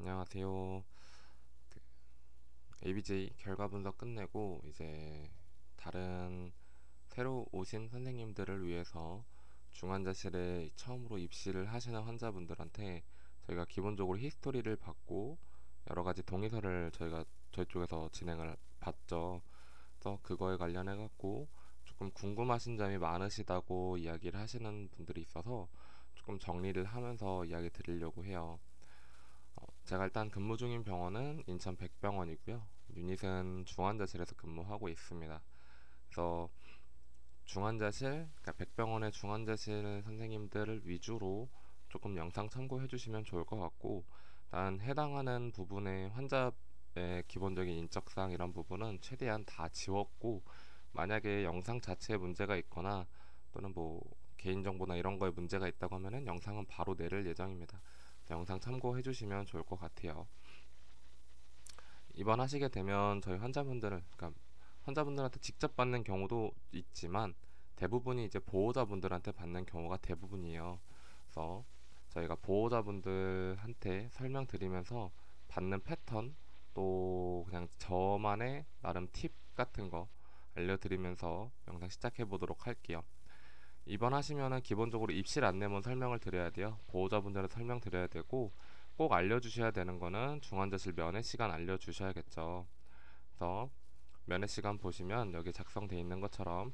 안녕하세요. ABJ 결과 분석 끝내고 이제 다른 새로 오신 선생님들을 위해서 중환자실에 처음으로 입시를 하시는 환자분들한테 저희가 기본적으로 히스토리를 받고 여러 가지 동의서를 저희 쪽에서 진행을 받죠. 그래서 그거에 관련해 갖고 조금 궁금하신 점이 많으시다고 이야기를 하시는 분들이 있어서 조금 정리를 하면서 이야기 드리려고 해요. 제가 일단 근무 중인 병원은 인천 백병원이고요. 유닛은 중환자실에서 근무하고 있습니다. 그래서 그러니까 백병원의 중환자실 선생님들을 위주로 조금 영상 참고해 주시면 좋을 것 같고, 단 해당하는 부분의 환자의 기본적인 인적사항 이런 부분은 최대한 다 지웠고, 만약에 영상 자체에 문제가 있거나 또는 뭐 개인정보나 이런 거에 문제가 있다고 하면은 영상은 바로 내릴 예정입니다. 영상 참고해 주시면 좋을 것 같아요. 입원하시게 되면 저희 그러니까 환자분들한테 직접 받는 경우도 있지만 대부분이 이제 보호자분들한테 받는 경우가 대부분이에요. 그래서 저희가 보호자분들한테 설명드리면서 받는 패턴, 또 그냥 저만의 나름 팁 같은 거 알려드리면서 영상 시작해 보도록 할게요. 입원하시면은 기본적으로 입실 안내문 설명을 드려야 돼요. 보호자분들은 설명드려야 되고, 꼭 알려주셔야 되는 거는 중환자실 면회 시간 알려주셔야겠죠. 그래서 면회 시간 보시면 여기 작성돼 있는 것처럼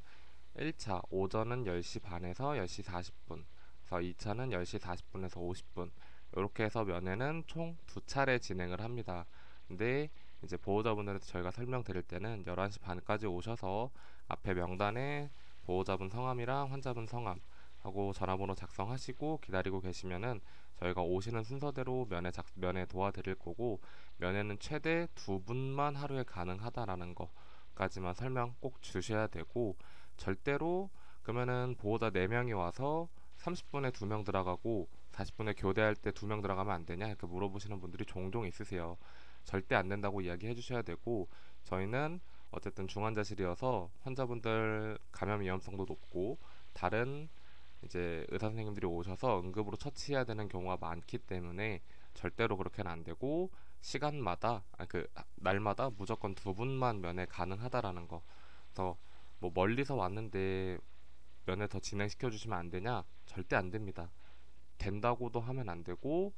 1차 오전은 10시 반에서 10시 40분, 그래서 2차는 10시 40분에서 50분, 이렇게 해서 면회는 총 2차례 진행을 합니다. 근데 이제 보호자분들한테 저희가 설명드릴 때는 11시 반까지 오셔서 앞에 명단에 보호자분 성함이랑 환자분 성함 하고 전화번호 작성하시고 기다리고 계시면은 저희가 오시는 순서대로 면회 도와드릴 거고, 면회는 최대 2분만 하루에 가능하다라는 거까지만 설명 꼭 주셔야 되고, 절대로 그러면은 보호자 4명이 와서 30분에 2명 들어가고 40분에 교대할 때 2명 들어가면 안 되냐 이렇게 물어보시는 분들이 종종 있으세요. 절대 안 된다고 이야기해 주셔야 되고, 저희는 어쨌든 중환자실이어서 환자분들 감염 위험성도 높고 다른 이제 의사 선생님들이 오셔서 응급으로 처치해야 되는 경우가 많기 때문에 절대로 그렇게는 안 되고, 시간마다 날마다 무조건 2분만 면회 가능하다라는 거. 그래서 뭐 멀리서 왔는데 면회 더 진행시켜 주시면 안 되냐? 절대 안 됩니다. 된다고도 하면 안 되고,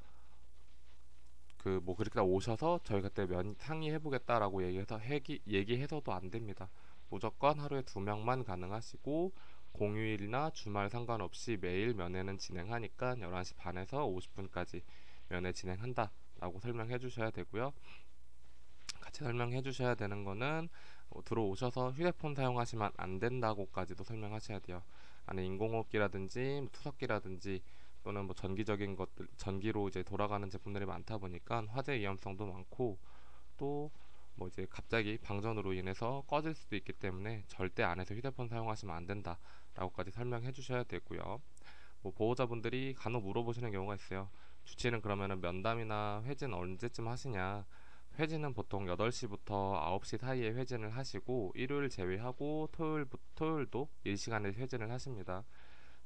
그 뭐 그렇게 다 오셔서 저희 그때 면 상의해 보겠다라고 얘기해서도 안 됩니다. 무조건 하루에 2명만 가능하시고, 공휴일이나 주말 상관없이 매일 면회는 진행하니까 11시 반에서 50분까지 면회 진행한다라고 설명해 주셔야 되고요. 같이 설명해 주셔야 되는 거는 들어오셔서 휴대폰 사용하시면 안 된다고까지도 설명하셔야 돼요. 안에 인공호흡기라든지 투석기라든지 또는 뭐 전기적인 것들, 전기로 이제 돌아가는 제품들이 많다 보니까 화재 위험성도 많고, 또 뭐 이제 갑자기 방전으로 인해서 꺼질 수도 있기 때문에 절대 안에서 휴대폰 사용하시면 안 된다라고까지 설명해 주셔야 되고요. 뭐 보호자분들이 간혹 물어보시는 경우가 있어요. 주치는 그러면은 면담이나 회진 언제쯤 하시냐? 회진은 보통 8시부터 9시 사이에 회진을 하시고, 일요일 제외하고 토요일도 일시간에 회진을 하십니다.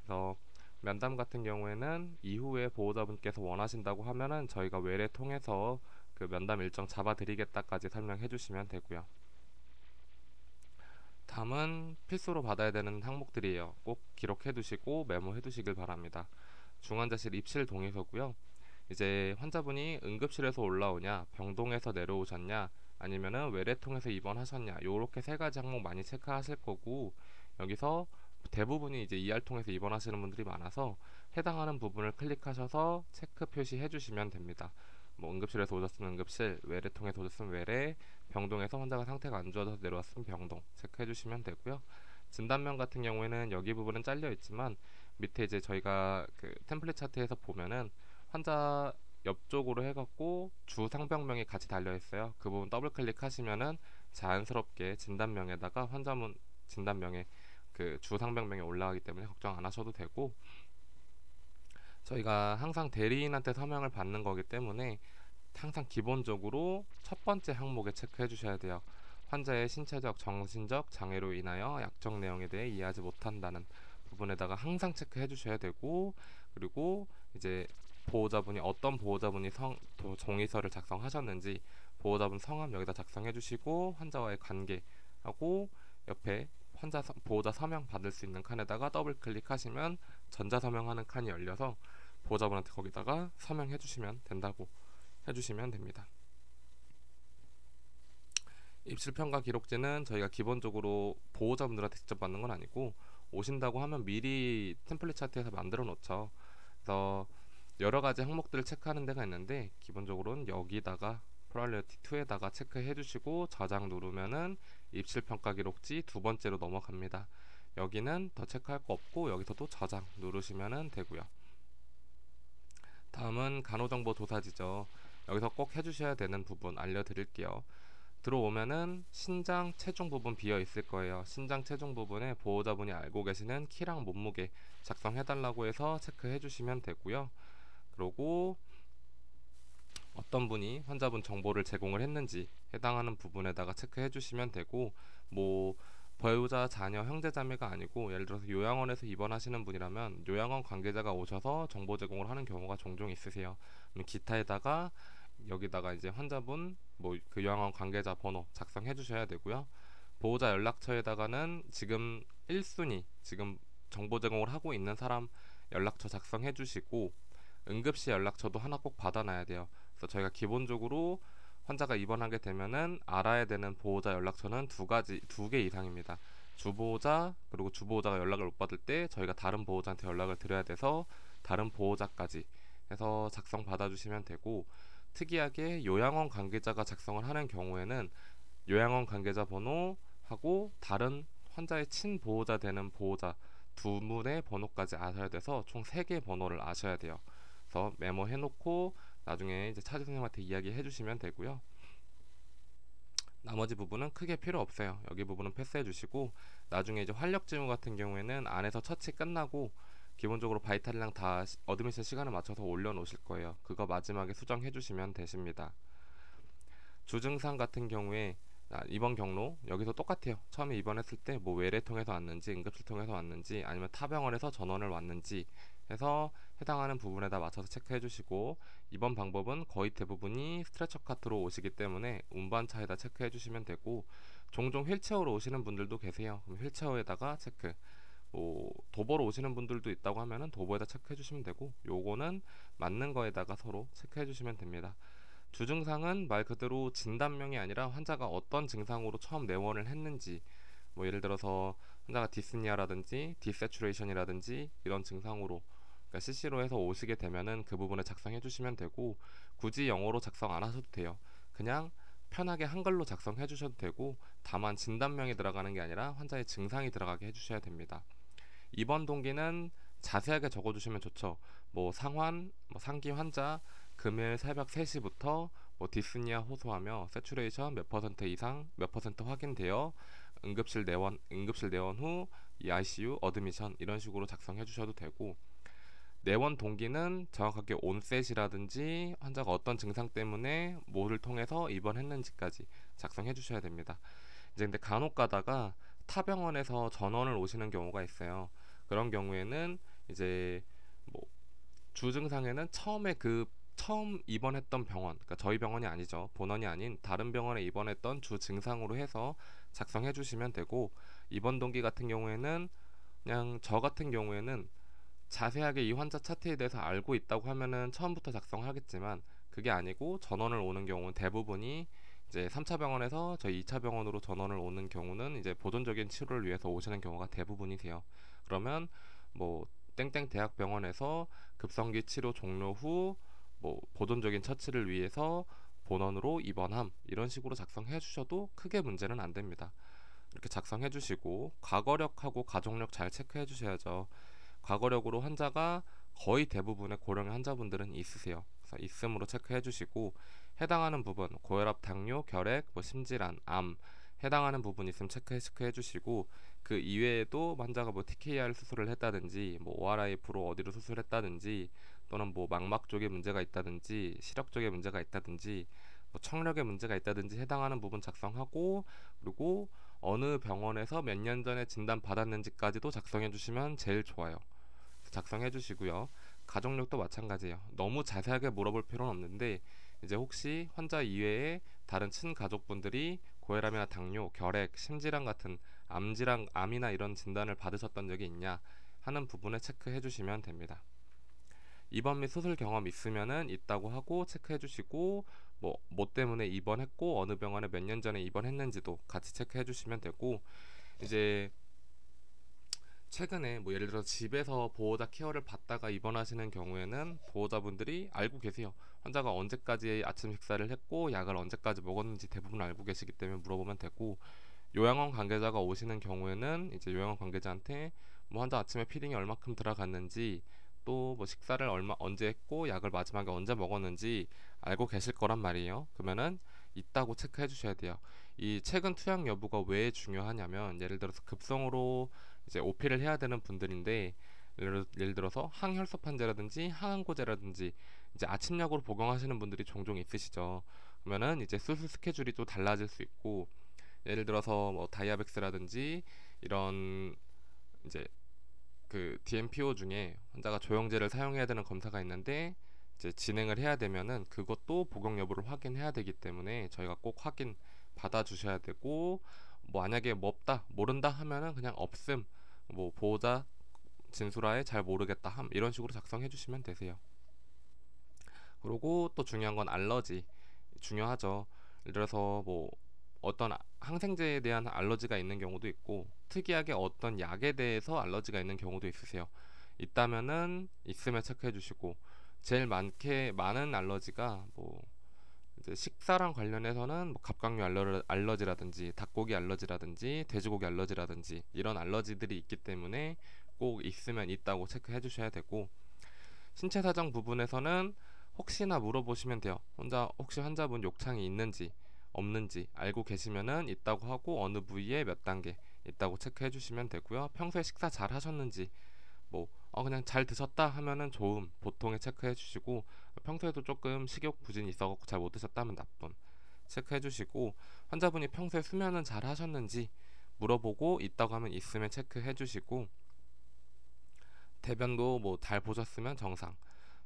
그래서 면담 같은 경우에는 이후에 보호자분께서 원하신다고 하면은 저희가 외래 통해서 그 면담 일정 잡아드리겠다까지 설명해 주시면 되고요. 다음은 필수로 받아야 되는 항목들이에요. 꼭 기록해 두시고 메모해 두시길 바랍니다. 중환자실 입실 동의서고요. 이제 환자분이 응급실에서 올라오냐, 병동에서 내려오셨냐, 아니면은 외래통에서 입원하셨냐, 요렇게 3가지 항목 많이 체크하실 거고, 여기서 대부분이 이제 ER통에서 입원하시는 분들이 많아서 해당하는 부분을 클릭하셔서 체크 표시해 주시면 됩니다. 뭐 응급실에서 오셨으면 응급실, 외래통에서 오셨으면 외래, 병동에서 환자가 상태가 안 좋아져서 내려왔으면 병동 체크해 주시면 되고요. 진단명 같은 경우에는 여기 부분은 잘려 있지만 밑에 이제 저희가 그 템플릿 차트에서 보면은 환자 옆쪽으로 해갖고 주 상병명이 같이 달려 있어요. 그 부분 더블 클릭하시면은 자연스럽게 진단명에다가 환자분 진단명에 그 주 상병명이 올라가기 때문에 걱정 안 하셔도 되고, 저희가 항상 대리인한테 서명을 받는 거기 때문에 항상 기본적으로 첫 번째 항목에 체크해 주셔야 돼요. 환자의 신체적, 정신적 장애로 인하여 약정 내용에 대해 이해하지 못한다는 부분에다가 항상 체크해 주셔야 되고, 그리고 이제 보호자분이 어떤 보호자분이 동의서를 작성하셨는지 보호자분 성함 여기다 작성해 주시고 환자와의 관계하고 옆에 보호자 서명 받을 수 있는 칸에다가 더블 클릭하시면 전자 서명하는 칸이 열려서 보호자분한테 거기다가 서명해 주시면 된다고 해주시면 됩니다. 입실평가 기록지는 저희가 기본적으로 보호자분들한테 직접 받는 건 아니고 오신다고 하면 미리 템플릿 차트에서 만들어 놓죠. 그래서 여러 가지 항목들을 체크하는 데가 있는데 기본적으로는 여기다가 프라이어리티 2에다가 체크해 주시고 저장 누르면은 입실평가 기록지 두 번째로 넘어갑니다. 여기는 더 체크할 거 없고 여기서도 저장 누르시면 되고요. 다음은 간호정보 조사지죠. 여기서 꼭 해주셔야 되는 부분 알려드릴게요. 들어오면은 신장 체중 부분 비어 있을 거예요. 신장 체중 부분에 보호자분이 알고 계시는 키랑 몸무게 작성해달라고 해서 체크해 주시면 되고요. 그리고 어떤 분이 환자분 정보를 제공을 했는지 해당하는 부분에다가 체크해 주시면 되고, 뭐 배우자, 자녀, 형제, 자매가 아니고 예를 들어서 요양원에서 입원하시는 분이라면 요양원 관계자가 오셔서 정보 제공을 하는 경우가 종종 있으세요. 기타에다가 여기다가 이제 환자분 뭐 그 요양원 관계자 번호 작성해 주셔야 되고요. 보호자 연락처에다가는 지금 1순위 지금 정보 제공을 하고 있는 사람 연락처 작성해 주시고, 응급실 연락처도 하나 꼭 받아놔야 돼요. 그래서 저희가 기본적으로 환자가 입원하게 되면은 알아야 되는 보호자 연락처는 두 개 이상입니다. 주보호자, 그리고 주보호자가 연락을 못 받을 때 저희가 다른 보호자한테 연락을 드려야 돼서 다른 보호자까지 해서 작성 받아주시면 되고, 특이하게 요양원 관계자가 작성을 하는 경우에는 요양원 관계자 번호하고 다른 환자의 친보호자 되는 보호자 두 분의 번호까지 아셔야 돼서 총 3개 번호를 아셔야 돼요. 그래서 메모해 놓고 나중에 이제 차지 선생님한테 이야기해 주시면 되고요. 나머지 부분은 크게 필요 없어요. 여기 부분은 패스해 주시고, 나중에 이제 활력 징후 같은 경우에는 안에서 처치 끝나고 기본적으로 바이탈이랑 다 어드미션 시간을 맞춰서 올려 놓으실 거예요. 그거 마지막에 수정해 주시면 되십니다. 주증상 같은 경우에 입원 경로 여기서 똑같아요. 처음에 입원했을 때 뭐 외래 통해서 왔는지 응급실 통해서 왔는지 아니면 타 병원에서 전원을 왔는지 해서 해당하는 부분에다 맞춰서 체크해 주시고, 이번 방법은 거의 대부분이 스트레처 카트로 오시기 때문에 운반차에다 체크해 주시면 되고, 종종 휠체어로 오시는 분들도 계세요. 그럼 휠체어에다가 체크, 뭐 도보로 오시는 분들도 있다고 하면은 도보에다 체크해 주시면 되고, 요거는 맞는 거에다가 서로 체크해 주시면 됩니다. 주증상은 말 그대로 진단명이 아니라 환자가 어떤 증상으로 처음 내원을 했는지, 뭐 예를 들어서 환자가 디스니아라든지 디세츄레이션이라든지 이런 증상으로, 그러니까 CC로 해서 오시게 되면은 그 부분에 작성해 주시면 되고, 굳이 영어로 작성 안 하셔도 돼요. 그냥 편하게 한글로 작성해 주셔도 되고, 다만 진단명이 들어가는 게 아니라 환자의 증상이 들어가게 해주셔야 됩니다. 입원 동기는 자세하게 적어주시면 좋죠. 뭐 상환, 뭐 상기 환자, 금요일 새벽 3시부터 뭐 디스니아 호소하며 세츄레이션 몇 퍼센트 이상 몇 퍼센트 확인되어 응급실 내원 후 ICU 어드미션 이런 식으로 작성해 주셔도 되고, 내원 동기는 정확하게 온셋이라든지 환자가 어떤 증상 때문에 뭐를 통해서 입원했는지까지 작성해 주셔야 됩니다. 이제 근데 간혹 가다가 타 병원에서 전원을 오시는 경우가 있어요. 그런 경우에는 이제 뭐 주증상에는 처음 입원했던 병원, 그러니까 저희 병원이 아니죠. 본원이 아닌 다른 병원에 입원했던 주 증상으로 해서 작성해 주시면 되고, 입원 동기 같은 경우에는 그냥 저 같은 경우에는 자세하게 이 환자 차트에 대해서 알고 있다고 하면은 처음부터 작성하겠지만, 그게 아니고 전원을 오는 경우는 대부분이 이제 3차 병원에서 저희 2차 병원으로 전원을 오는 경우는 이제 보존적인 치료를 위해서 오시는 경우가 대부분이세요. 그러면 뭐 땡땡 대학병원에서 급성기 치료 종료 후 뭐 보존적인 처치를 위해서 본원으로 입원함 이런 식으로 작성해 주셔도 크게 문제는 안 됩니다. 이렇게 작성해 주시고, 과거력하고 가족력 잘 체크해 주셔야죠. 과거력으로 환자가 거의 대부분의 고령 환자분들은 있으세요. 그래서 있음으로 체크해 주시고, 해당하는 부분 고혈압, 당뇨, 결핵, 뭐 심질환, 암 해당하는 부분 있으면 체크해 주시고, 그 이외에도 환자가 뭐 TKR 수술을 했다든지 뭐 ORIF로 어디로 수술했다든지 또는 뭐 망막 쪽에 문제가 있다든지 시력 쪽에 문제가 있다든지 뭐 청력에 문제가 있다든지 해당하는 부분 작성하고, 그리고 어느 병원에서 몇 년 전에 진단 받았는지까지도 작성해 주시면 제일 좋아요. 작성해 주시고요. 가족력도 마찬가지예요. 너무 자세하게 물어볼 필요는 없는데 이제 혹시 환자 이외에 다른 친가족분들이 고혈압이나 당뇨, 결핵, 심질환 같은 암질환, 암이나 이런 진단을 받으셨던 적이 있냐 하는 부분을 체크해 주시면 됩니다. 입원 및 수술 경험 있으면은 있다고 하고 체크해 주시고 뭐 때문에 입원했고 어느 병원에 몇 년 전에 입원했는지도 같이 체크해 주시면 되고 이제 최근에 뭐 예를 들어 집에서 보호자 케어를 받다가 입원하시는 경우에는 보호자분들이 알고 계세요. 환자가 언제까지 아침 식사를 했고 약을 언제까지 먹었는지 대부분 알고 계시기 때문에 물어보면 되고 요양원 관계자가 오시는 경우에는 이제 요양원 관계자한테 뭐 환자 아침에 피딩이 얼마큼 들어갔는지 또 뭐 식사를 언제 했고 약을 마지막에 언제 먹었는지 알고 계실 거란 말이에요. 그러면은 있다고 체크해 주셔야 돼요. 이 최근 투약 여부가 왜 중요하냐면 예를 들어서 급성으로 이제 오피를 해야 되는 분들인데 예를 들어서 항혈소 환자라든지 항암고제라든지 이제 아침약으로 복용하시는 분들이 종종 있으시죠. 그러면은 이제 수술 스케줄이 또 달라질 수 있고 예를 들어서 뭐 다이아백스라든지 이런 이제 그 DMPO 중에 환자가 조영제를 사용해야 되는 검사가 있는데 이제 진행을 해야 되면은 그것도 복용 여부를 확인해야 되기 때문에 저희가 꼭 확인 받아 주셔야 되고 뭐 만약에 뭐 없다 모른다 하면은 그냥 없음 뭐 보호자 진술하에 잘 모르겠다 함 이런 식으로 작성해 주시면 되세요. 그리고 또 중요한 건 알러지 중요하죠. 예를 들어서 뭐 어떤 항생제에 대한 알러지가 있는 경우도 있고 특이하게 어떤 약에 대해서 알러지가 있는 경우도 있으세요. 있다면은 있으면 체크해 주시고 제일 많은 알러지가 뭐 이제 식사랑 관련해서는 뭐 갑각류 알러지라든지 닭고기 알러지라든지 돼지고기 알러지라든지 이런 알러지들이 있기 때문에 꼭 있으면 있다고 체크해 주셔야 되고 신체 사정 부분에서는 혹시나 물어보시면 돼요. 혹시 환자분 욕창이 있는지 없는지 알고 계시면은 있다고 하고 어느 부위에 몇 단계 있다고 체크해 주시면 되고요. 평소에 식사 잘 하셨는지 그냥 잘 드셨다 하면은 좋음 보통에 체크해 주시고 평소에도 조금 식욕 부진이 있어갖고 잘 못 드셨다면 나쁨 체크해 주시고 환자분이 평소에 수면은 잘 하셨는지 물어보고 있다고 하면 있으면 체크해 주시고 대변도 뭐 잘 보셨으면 정상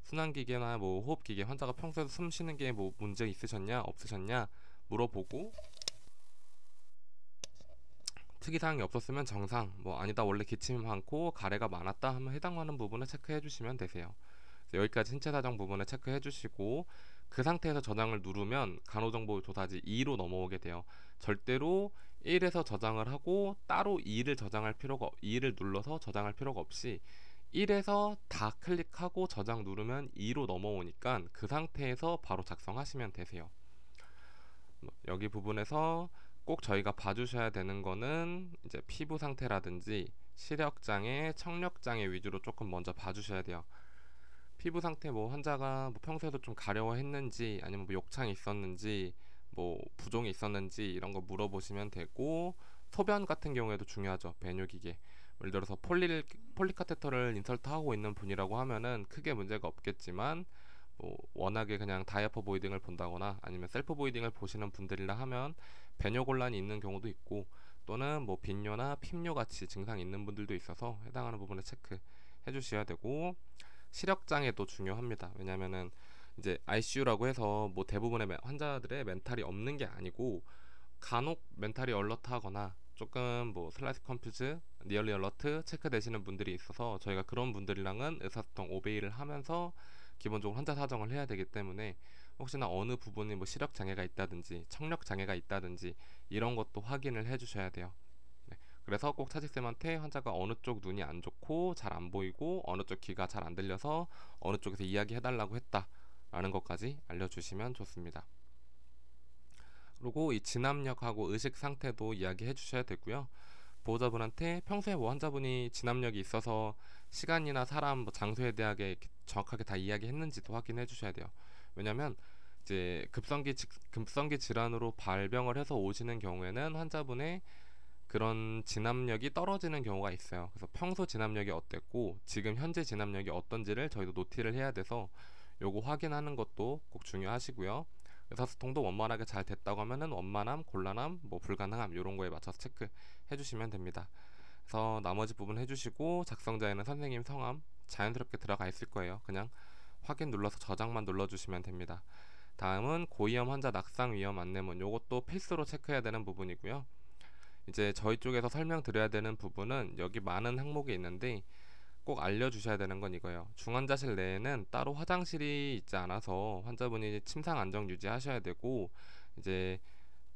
순환기계나 뭐 호흡기계 환자가 평소에 숨 쉬는 게 뭐 문제 있으셨냐 없으셨냐 물어보고 특이사항이 없었으면 정상 뭐 아니다 원래 기침이 많고 가래가 많았다 하면 해당하는 부분을 체크해 주시면 되세요. 여기까지 신체 사정 부분을 체크해 주시고 그 상태에서 저장을 누르면 간호정보 조사지 2로 넘어오게 돼요. 절대로 1에서 저장을 하고 따로 2를 눌러서 저장할 필요가 없이 1에서 다 클릭하고 저장 누르면 2로 넘어오니까 그 상태에서 바로 작성하시면 되세요. 여기 부분에서 꼭 저희가 봐주셔야 되는 거는 이제 피부 상태라든지 시력장애, 청력장애 위주로 조금 먼저 봐주셔야 돼요. 피부 상태 뭐 환자가 뭐 평소에도 좀 가려워했는지 아니면 뭐 욕창이 있었는지 뭐 부종이 있었는지 이런 거 물어보시면 되고 소변 같은 경우에도 중요하죠. 배뇨기계 예를 들어서 폴리카테터를 인설트하고 있는 분이라고 하면은 크게 문제가 없겠지만 뭐 워낙에 그냥 다이아퍼 보이딩을 본다거나 아니면 셀프 보이딩을 보시는 분들이라 하면 배뇨 곤란이 있는 경우도 있고 또는 뭐 빈뇨나 핍뇨 같이 증상이 있는 분들도 있어서 해당하는 부분을 체크해 주셔야 되고 시력 장애도 중요합니다. 왜냐면은 이제 ICU라고 해서 뭐 대부분의 환자들의 멘탈이 없는 게 아니고 간혹 멘탈이 얼럿하거나 조금 뭐 슬라이스 컴퓨즈, 니얼리 얼러트 체크되시는 분들이 있어서 저희가 그런 분들이랑은 의사소통 오베이를 하면서 기본적으로 환자 사정을 해야 되기 때문에 혹시나 어느 부분이 뭐 시력 장애가 있다든지 청력 장애가 있다든지 이런 것도 확인을 해주셔야 돼요. 네. 그래서 꼭 차직쌤한테 환자가 어느 쪽 눈이 안 좋고 잘 안 보이고 어느 쪽 귀가 잘 안 들려서 어느 쪽에서 이야기해달라고 했다라는 것까지 알려주시면 좋습니다. 그리고 이 진압력하고 의식 상태도 이야기해 주셔야 되고요. 보호자분한테 평소에 뭐 환자분이 진압력이 있어서 시간이나 사람, 뭐 장소에 대하게 정확하게 다 이야기했는지도 확인해 주셔야 돼요. 왜냐면 이제 급성기 질환으로 발병을 해서 오시는 경우에는 환자분의 그런 진압력이 떨어지는 경우가 있어요. 그래서 평소 진압력이 어땠고 지금 현재 진압력이 어떤지를 저희도 노티를 해야 돼서 요거 확인하는 것도 꼭 중요하시고요. 의사소통도 원만하게 잘 됐다고 하면은 원만함, 곤란함, 뭐 불가능함 이런 거에 맞춰서 체크해 주시면 됩니다. 그래서 나머지 부분 해주시고 작성자에는 선생님 성함 자연스럽게 들어가 있을 거예요. 그냥 확인 눌러서 저장만 눌러주시면 됩니다. 다음은 고위험 환자 낙상 위험 안내문, 요것도 필수로 체크해야 되는 부분이고요. 이제 저희 쪽에서 설명드려야 되는 부분은 여기 많은 항목이 있는데 꼭 알려주셔야 되는 건 이거예요. 중환자실 내에는 따로 화장실이 있지 않아서 환자분이 침상 안정 유지하셔야 되고, 이제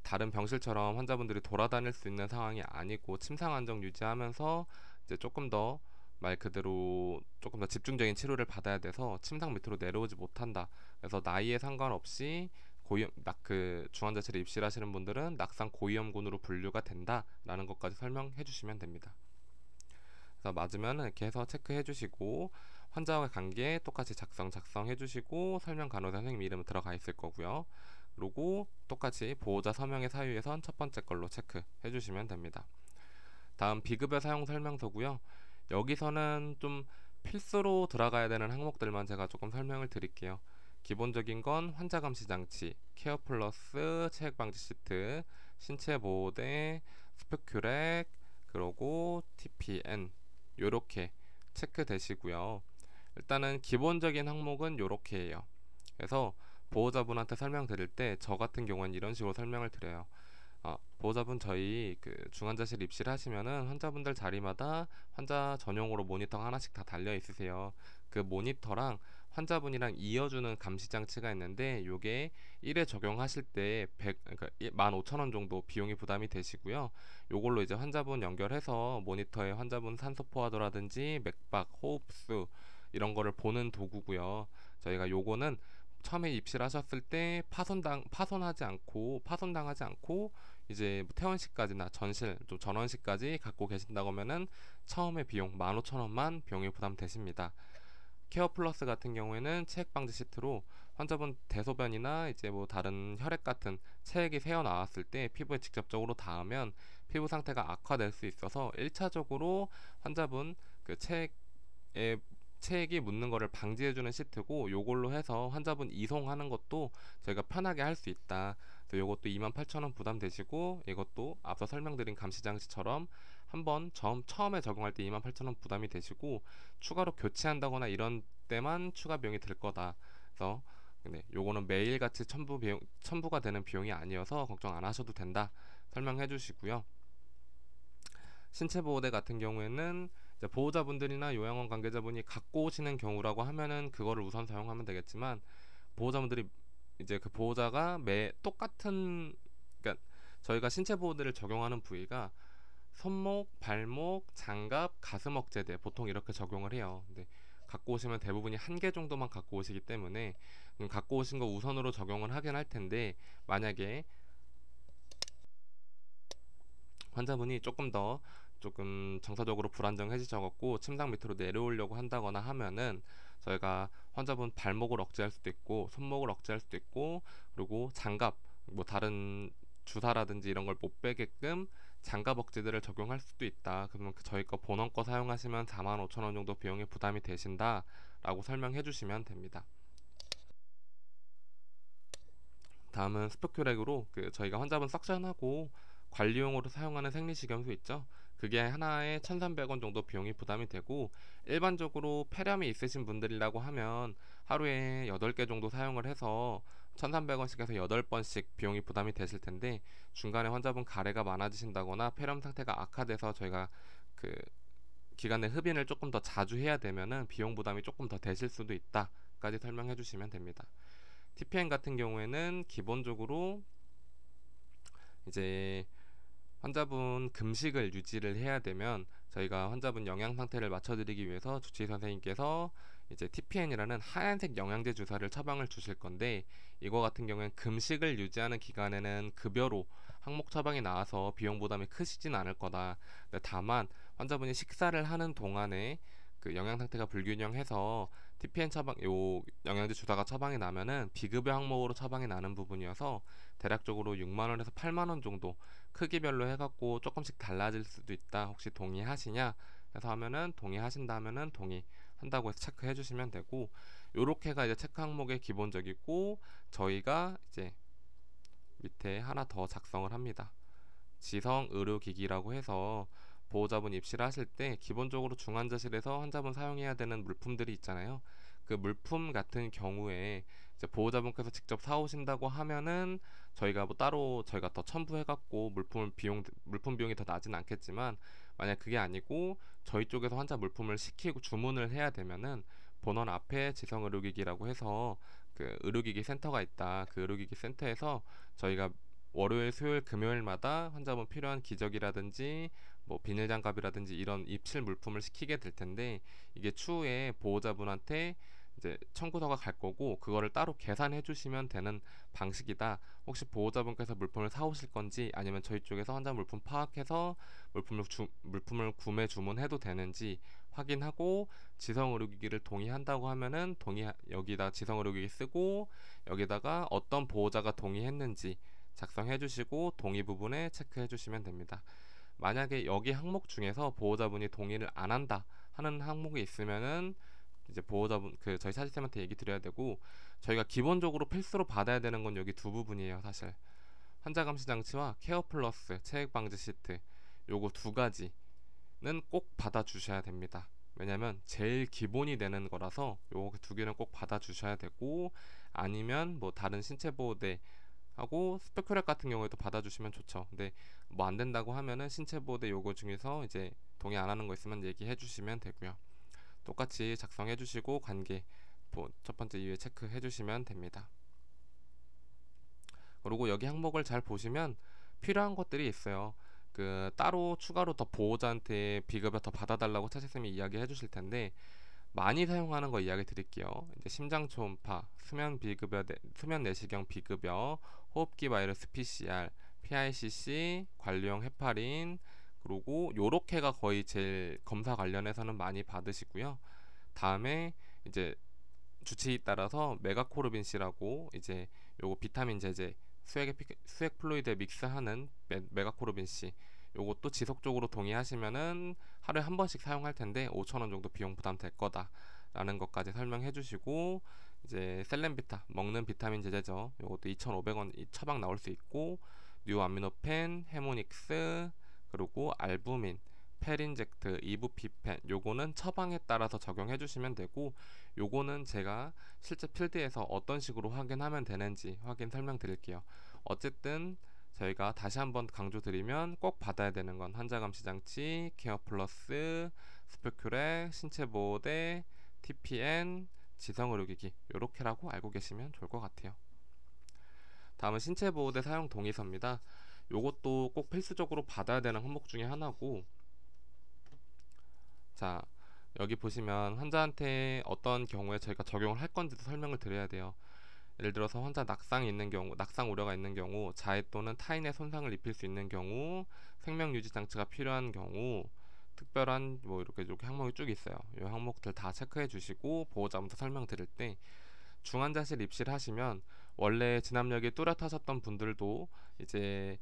다른 병실처럼 환자분들이 돌아다닐 수 있는 상황이 아니고 침상 안정 유지하면서 이제 조금 더 말 그대로 조금 더 집중적인 치료를 받아야 돼서 침상 밑으로 내려오지 못한다. 그래서 나이에 상관없이 고위험 그 중환자실에 입실하시는 분들은 낙상 고위험군으로 분류가 된다라는 것까지 설명해 주시면 됩니다. 그래서 맞으면 이렇게 해서 체크해 주시고, 환자와 관계 똑같이 작성해 주시고, 설명 간호사 선생님 이름 들어가 있을 거고요. 그리고 똑같이 보호자 서명의 사유에선 첫 번째 걸로 체크해 주시면 됩니다. 다음 비급여 사용 설명서고요. 여기서는 좀 필수로 들어가야 되는 항목들만 제가 조금 설명을 드릴게요. 기본적인 건 환자 감시 장치, 케어 플러스, 체액 방지 시트, 신체 보호대, 스프큐렉, 그리고 TPN 요렇게 체크되시고요. 일단은 기본적인 항목은 요렇게예요. 그래서 보호자분한테 설명드릴 때 저 같은 경우는 이런 식으로 설명을 드려요. 보호자분 저희 그 중환자실 입실하시면은 환자분들 자리마다 환자 전용으로 모니터 하나씩 다 달려 있으세요. 그 모니터랑 환자분이랑 이어주는 감시 장치가 있는데 요게 1회 적용하실 때 그러니까 15,000원 정도 비용이 부담이 되시고요. 요걸로 이제 환자분 연결해서 모니터에 환자분 산소 포화도라든지 맥박, 호흡수 이런 거를 보는 도구고요. 저희가 요거는 처음에 입실하셨을 때 파손당하지 않고 이제 퇴원식까지나 좀 전원식까지 갖고 계신다고 하면은 처음에 비용 15,000원만 비용이 부담되십니다. 케어 플러스 같은 경우에는 체액 방지 시트로 환자분 대소변이나 이제 뭐 다른 혈액 같은 체액이 새어 나왔을 때 피부에 직접적으로 닿으면 피부 상태가 악화될 수 있어서 1차적으로 환자분 그 체액이 묻는 거를 방지해주는 시트고, 요걸로 해서 환자분 이송하는 것도 저희가 편하게 할 수 있다. 그래서 요것도 28,000원 부담되시고, 이것도 앞서 설명드린 감시장치처럼 한번 처음에 적용할 때 28,000원 부담이 되시고, 추가로 교체한다거나 이런 때만 추가 비용이 들 거다. 그래서 근데 요거는 매일같이 첨부가 되는 비용이 아니어서 걱정 안 하셔도 된다 설명해 주시고요. 신체보호대 같은 경우에는 이제 보호자분들이나 요양원 관계자분이 갖고 오시는 경우라고 하면은 그거를 우선 사용하면 되겠지만, 보호자분들이 이제 그 보호자가 똑같은, 그러니까 저희가 신체보호대를 적용하는 부위가 손목, 발목, 장갑, 가슴 억제대 보통 이렇게 적용을 해요. 근데 갖고 오시면 대부분이 한 개 정도만 갖고 오시기 때문에 갖고 오신 거 우선으로 적용을 하긴 할 텐데, 만약에 환자분이 조금 정서적으로 불안정해지셔갖고 침상 밑으로 내려오려고 한다거나 하면은 저희가 환자분 발목을 억제할 수도 있고 손목을 억제할 수도 있고, 그리고 장갑 뭐 다른 주사라든지 이런 걸 못 빼게끔 장갑 억제들을 적용할 수도 있다. 그러면 저희 거 본원 거 사용하시면 45,000원 정도 비용이 부담이 되신다 라고 설명해 주시면 됩니다. 다음은 스포큐렉으로 저희가 환자분 석션하고 관리용으로 사용하는 생리식염수 있죠. 그게 하나에 1,300원 정도 비용이 부담이 되고, 일반적으로 폐렴이 있으신 분들이라고 하면 하루에 8개 정도 사용을 해서 1,300원씩 해서 8번씩 비용이 부담이 되실 텐데, 중간에 환자분 가래가 많아지신다거나 폐렴 상태가 악화돼서 저희가 그 기간 내 흡인을 조금 더 자주 해야 되면은 비용 부담이 조금 더 되실 수도 있다까지 설명해 주시면 됩니다. TPN 같은 경우에는 기본적으로 이제 환자분 금식을 유지를 해야 되면 저희가 환자분 영양 상태를 맞춰드리기 위해서 주치의 선생님께서 이제 TPN이라는 하얀색 영양제 주사를 처방을 주실 건데, 이거 같은 경우에는 금식을 유지하는 기간에는 급여로 항목 처방이 나와서 비용 부담이 크시진 않을 거다. 다만 환자분이 식사를 하는 동안에 그 영양 상태가 불균형해서 TPN 요 영양제 주사가 처방이 나면은 비급여 항목으로 처방이 나는 부분이어서 대략적으로 6만원에서 8만원 정도 크기별로 해갖고 조금씩 달라질 수도 있다. 혹시 동의하시냐 해서 하면은 동의하신다면은 동의한다고 해서 체크해 주시면 되고, 요렇게가 이제 체크 항목의 기본적이고, 저희가 이제 밑에 하나 더 작성을 합니다. 지성 의료기기라고 해서 보호자분 입실을 하실 때 기본적으로 중환자실에서 환자분 사용해야 되는 물품들이 있잖아요. 그 물품 같은 경우에 이제 보호자분께서 직접 사오신다고 하면은 저희가 뭐 따로 저희가 더 첨부해갖고 물품 비용이 더 나진 않겠지만, 만약 그게 아니고 저희 쪽에서 환자 물품을 시키고 주문을 해야 되면은 본원 앞에 지성의료기기라고 해서 그 의료기기 센터가 있다. 그 의료기기 센터에서 저희가 월요일, 수요일, 금요일마다 환자분 필요한 기저귀라든지 뭐 비닐장갑이라든지 이런 입실 물품을 시키게 될 텐데, 이게 추후에 보호자분한테 이제 청구서가 갈 거고 그거를 따로 계산해 주시면 되는 방식이다. 혹시 보호자분께서 물품을 사오실 건지 아니면 저희 쪽에서 환자 물품 파악해서 물품을 구매 주문해도 되는지 확인하고, 지성의료기기를 동의한다고 하면은 여기다 지성의료기기 쓰고 여기다가 어떤 보호자가 동의했는지 작성해 주시고 동의 부분에 체크해 주시면 됩니다. 만약에 여기 항목 중에서 보호자분이 동의를 안 한다 하는 항목이 있으면은 이제 보호자분 저희 사직쌤한테 얘기 드려야 되고, 저희가 기본적으로 필수로 받아야 되는 건 여기 두 부분이에요. 사실 환자 감시 장치와 케어 플러스 체액 방지 시트, 요거 두 가지는 꼭 받아 주셔야 됩니다. 왜냐면 제일 기본이 되는 거라서 요거 두 개는 꼭 받아 주셔야 되고, 아니면 뭐 다른 신체 보호대 하고 스페큐렉 같은 경우에도 받아주시면 좋죠. 근데 뭐 안 된다고 하면은 신체 보호대 요거 중에서 이제 동의 안 하는 거 있으면 얘기해 주시면 되고요. 똑같이 작성해 주시고 관계 첫 번째 이유에 체크해 주시면 됩니다. 그리고 여기 항목을 잘 보시면 필요한 것들이 있어요. 그 따로 추가로 더 보호자한테 비급여 더 받아달라고 차식쌤이 이야기해 주실 텐데, 많이 사용하는 거 이야기 드릴게요. 이제 심장 초음파, 수면 내시경 비급여, 호흡기 바이러스 PCR, PICC, 관리용 헤파린, 그리고 요렇게가 거의 제일 검사 관련해서는 많이 받으시고요. 다음에 이제 주치의 따라서 메가코르빈C라고 이제 요거 비타민 제제, 수액 플루이드에 믹스하는 메가코르빈C, 요것도 지속적으로 동의하시면은 하루에 한 번씩 사용할 텐데 5,000원 정도 비용 부담 될 거다라는 것까지 설명해 주시고, 이제 셀렌비타 먹는 비타민 제제죠. 요것도 2,500원 처방 나올 수 있고, 뉴아미노펜, 해모닉스, 그리고 알부민, 페린젝트, 이부피펜, 요거는 처방에 따라서 적용해 주시면 되고, 요거는 제가 실제 필드에서 어떤 식으로 확인하면 되는지 확인 설명드릴게요. 어쨌든 저희가 다시 한번 강조드리면 꼭 받아야 되는 건 환자감시장치, 케어 플러스, 스페큐렉, 신체보호대, TPN, 지성의료기기, 요렇게라고 알고 계시면 좋을 것 같아요. 다음은 신체보호대 사용 동의서입니다. 요것도 꼭 필수적으로 받아야 되는 항목 중에 하나고, 자 여기 보시면 환자한테 어떤 경우에 저희가 적용을 할 건지도 설명을 드려야 돼요. 예를 들어서 환자 낙상 우려가 있는 경우, 자해 또는 타인의 손상을 입힐 수 있는 경우, 생명 유지 장치가 필요한 경우, 특별한 뭐 이렇게 항목이 쭉 있어요. 이 항목들 다 체크해 주시고 보호자부터 설명드릴 때, 중환자실 입실하시면 원래 진압력이 뚜렷하셨던 분들도 이제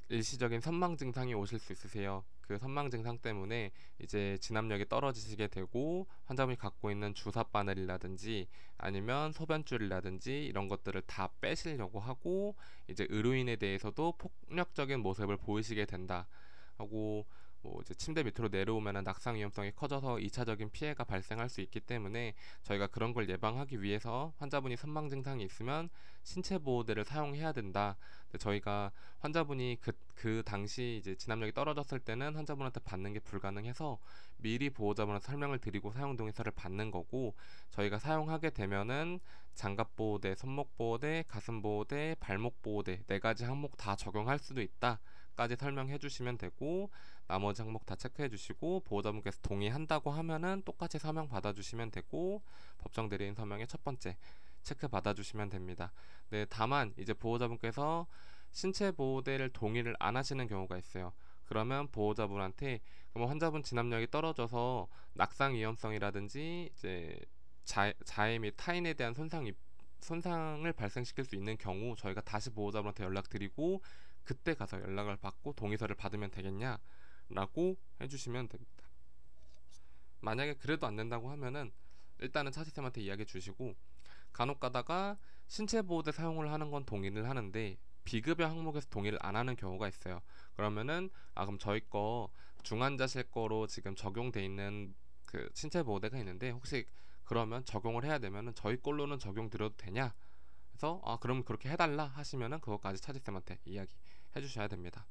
일시적인 선망 증상이 오실 수 있으세요. 그 선망 증상 때문에 이제 진압력이 떨어지시게 되고, 환자분이 갖고 있는 주사 바늘이라든지 아니면 소변줄이라든지 이런 것들을 다 빼시려고 하고, 이제 의료인에 대해서도 폭력적인 모습을 보이시게 된다 하고, 뭐 이제 침대 밑으로 내려오면 낙상 위험성이 커져서 2차적인 피해가 발생할 수 있기 때문에 저희가 그런 걸 예방하기 위해서 환자분이 선망 증상이 있으면 신체 보호대를 사용해야 된다. 근데 저희가 환자분이 그 당시 이제 진압력이 떨어졌을 때는 환자분한테 받는 게 불가능해서 미리 보호자분한테 설명을 드리고 사용 동의서를 받는 거고, 저희가 사용하게 되면은 장갑 보호대, 손목 보호대, 가슴 보호대, 발목 보호대 4가지 항목 다 적용할 수도 있다까지 설명해 주시면 되고, 나머지 항목 다 체크해 주시고 보호자분께서 동의한다고 하면은 똑같이 서명 받아 주시면 되고, 법정 대리인 서명의 첫 번째 체크 받아 주시면 됩니다. 네, 다만 이제 보호자분께서 신체 보호대를 동의를 안 하시는 경우가 있어요. 그러면 보호자분한테 그럼 환자분 진압력이 떨어져서 낙상 위험성이라든지 이제 자해 및 타인에 대한 손상을 발생시킬 수 있는 경우 저희가 다시 보호자분한테 연락드리고 그때 가서 연락을 받고 동의서를 받으면 되겠냐라고 해주시면 됩니다. 만약에 그래도 안 된다고 하면은 일단은 차지쌤한테 이야기해 주시고, 간혹 가다가 신체 보호대 사용을 하는 건 동의를 하는데 비급여 항목에서 동의를 안 하는 경우가 있어요. 그러면은 그럼 저희 거 중환자실 거로 지금 적용돼 있는 그 신체 보호대가 있는데 혹시 그러면 적용을 해야 되면은 저희 걸로는 적용 드려도 되냐? 그래서 그럼 그렇게 해달라 하시면은 그것까지 차지쌤한테 이야기 해주셔야 됩니다.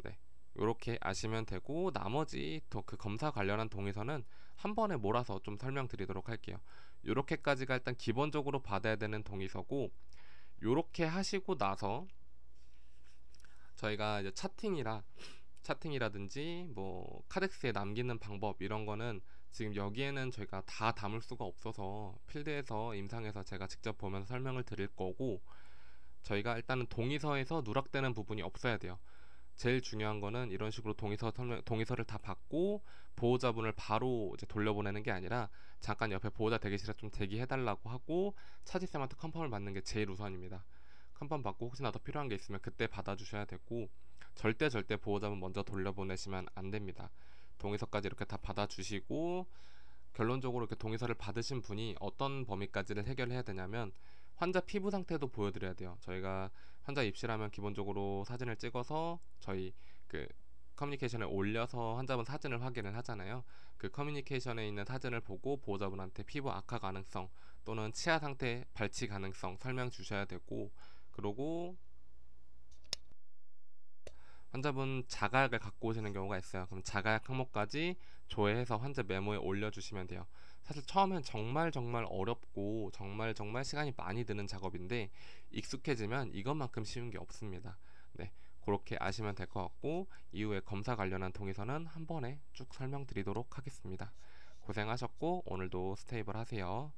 네, 요렇게 아시면 되고 나머지 그 검사 관련한 동의서는 한 번에 몰아서 좀 설명드리도록 할게요. 요렇게까지가 일단 기본적으로 받아야 되는 동의서고, 요렇게 하시고 나서 저희가 이제 차팅이라든지 뭐 카덱스에 남기는 방법 이런 거는 지금 여기에는 저희가 다 담을 수가 없어서 필드에서 임상에서 제가 직접 보면서 설명을 드릴 거고, 저희가 일단은 동의서에서 누락되는 부분이 없어야 돼요. 제일 중요한 거는 이런 식으로 동의서를 다 받고 보호자분을 바로 이제 돌려보내는 게 아니라 잠깐 옆에 보호자 대기실에 좀 대기해달라고 하고 차지쌤한테 컨펌을 받는 게 제일 우선입니다. 컨펌 받고 혹시나 더 필요한 게 있으면 그때 받아주셔야 되고, 절대 보호자분 먼저 돌려보내시면 안 됩니다. 동의서까지 이렇게 다 받아주시고 결론적으로 이렇게 동의서를 받으신 분이 어떤 범위까지를 해결해야 되냐면 환자 피부 상태도 보여드려야 돼요. 저희가 환자 입실하면 기본적으로 사진을 찍어서 저희 그 커뮤니케이션에 올려서 환자분 사진을 확인을 하잖아요. 그 커뮤니케이션에 있는 사진을 보고 보호자분한테 피부 악화 가능성 또는 치아 상태 발치 가능성 설명 주셔야 되고, 그리고 환자분 자가약을 갖고 오시는 경우가 있어요. 그럼 자가약 항목까지 조회해서 환자 메모에 올려주시면 돼요. 사실 처음엔 정말 어렵고 정말 시간이 많이 드는 작업인데 익숙해지면 이것만큼 쉬운 게 없습니다. 네, 그렇게 아시면 될 것 같고, 이후에 검사 관련한 동의서는 한 번에 쭉 설명드리도록 하겠습니다. 고생하셨고 오늘도 스테이블 하세요.